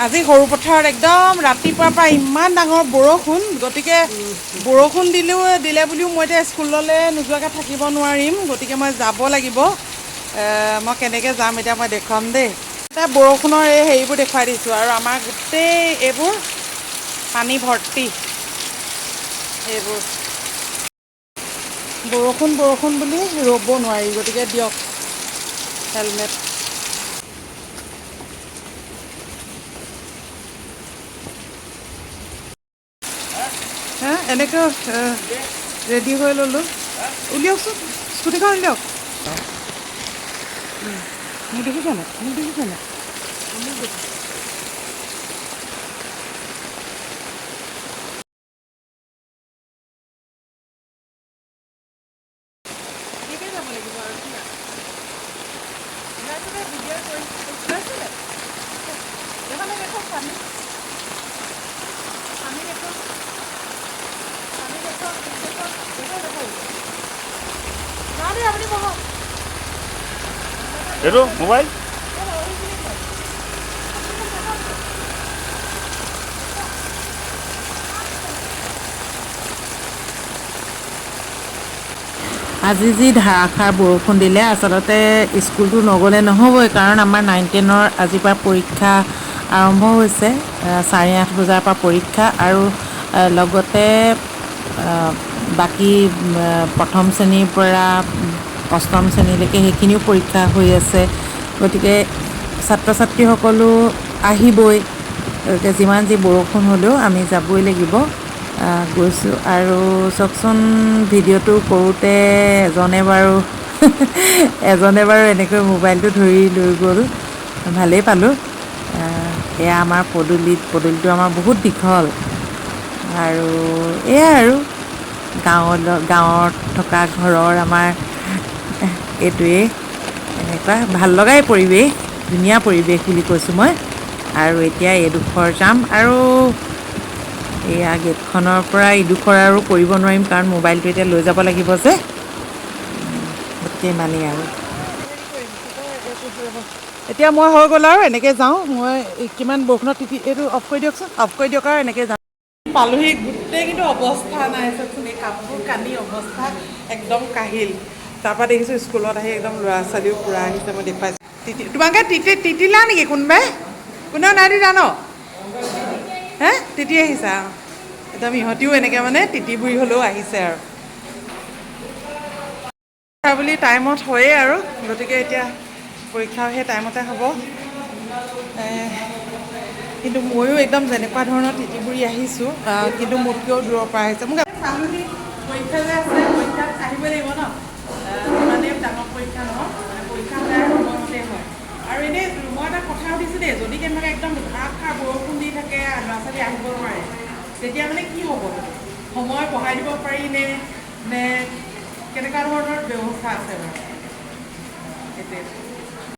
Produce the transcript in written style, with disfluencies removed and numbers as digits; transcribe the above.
আজি সৰু পথাৰত একদম ৰাতিপুৱাৰ পৰা ইমান ডাঙৰ বৰষুণ, গতিকে বৰষুণ দিলে বুলিও মই এতিয়া স্কুললৈ নোযোৱাকৈ থাকিব নোৱাৰিম, গতিকে মই যাব লাগিব। মই কেনেকৈ যাম এতিয়া মই দেখুৱাম দেই। এতিয়া বৰষুণৰ এই হেৰিবোৰ দেখুৱাই দিছোঁ আৰু আমাৰ গোটেই এইবোৰ পানী ভৰ্তি। এইবোৰ বৰষুণ বুলি ৰ'ব নোৱাৰি, গতিকে দিয়ক হেলমেট। হা এনেকৈ ৰেডি হৈ ল'লোঁ। উলিয়াওকচোন স্কুটিখন উলিয়াওক। মোক দেখিছে নাই? যাব লাগিব আৰু ভিডিঅ' কৰিছিলে এইফালে দেখক পানী দেখক আপুনি বহক। এইটো মোবাইল আজি যি ধাৰাসাৰ বৰষুণ দিলে, আচলতে স্কুলটো নগ'লে নহ'বই, কাৰণ আমাৰ 9-10ৰ আজিৰ পৰা পৰীক্ষা আৰম্ভ হৈছে। 8:30 বজাৰ পৰা পৰীক্ষা আৰু লগতে বাকী প্ৰথম শ্ৰেণীৰ পৰা অষ্টম শ্ৰেণীলৈকে সেইখিনিও পৰীক্ষা হৈ আছে। গতিকে ছাত্ৰ ছাত্ৰীসকলো আহিবই, গতিকে যিমান যি বৰষুণ হ'লেও আমি যাবই লাগিব। গৈছোঁ আৰু চাওকচোন ভিডিঅ'টো কৰোঁতে এজনে বাৰু এনেকৈ মোবাইলটো ধৰি লৈ গ'ল, ভালেই পালোঁ। এয়া আমাৰ পদূলিটো আমাৰ বহুত দীঘল আৰু এয়াই আৰু গাঁৱত থকা ঘৰৰ আমাৰ এইটোৱেই এনেকুৱা ভাল লগাই পৰিৱেশ, ধুনীয়া পৰিৱেশ বুলি কৈছোঁ মই। আৰু এতিয়া এইডোখৰ যাম আৰু এয়া গেটখনৰ পৰা ইডোখৰ আৰু কৰিব নোৱাৰিম, কাৰণ মোবাইলটো এতিয়া লৈ যাব লাগিব যে। ইমানেই আৰু এতিয়া মই হৈ গ'ল আৰু এনেকৈ যাওঁ। মই কিমান বৰষুণত এইটো অফ কৰি দিয়কচোন, অফ কৰি দিয়ক আৰু এনেকৈ যাওঁ। পালোহি, গোটেই কিন্তু অৱস্থা নাই চাওকচোন, এই কাপোৰ কানি অৱস্থা একদম কাহিল। তাৰপৰা দেখিছোঁ স্কুলত আহি একদম ল'ৰা ছোৱালীও পূৰা আহিছে, মই দেখুৱাইছোঁ। তোমালোকে তিতিলা নেকি কোনোবাই? কোনেও নাই তিতা ন? হে তিতি আহিছা? একদম ইহঁতিও এনেকৈ মানে তিতি বুৰি হ'লেও আহিছে আৰু বুলি টাইমত হয়েই আৰু, গতিকে এতিয়া পৰীক্ষাও সেই টাইমতে হ'ব। কিন্তু ময়ো একদম যেনেকুৱা ধৰণৰ তিতি বুৰি আহিছোঁ, কিন্তু মোতকৈও দূৰৰ পৰা আহিছে। মোক পৰীক্ষা যে আছে, পৰীক্ষাত আহিবই লাগিব ন? ইমানেই ডাঙৰ পৰীক্ষা নহয়, মানে পৰীক্ষা সদায় সময়মতে হয়। আৰু এনেই মই এটা কথা সুধিছোঁ দেই, যদি কেনেবাকৈ একদম ধাৰাসাৰ বৰষুণ দি থাকে, ল'ৰা ছোৱালী আহিব নোৱাৰে, তেতিয়া মানে কি হ'ব? সময় বঢ়াই দিব পাৰি নে কেনেকুৱা ধৰণৰ ব্যৱস্থা আছে বাৰু? সেইটোৱে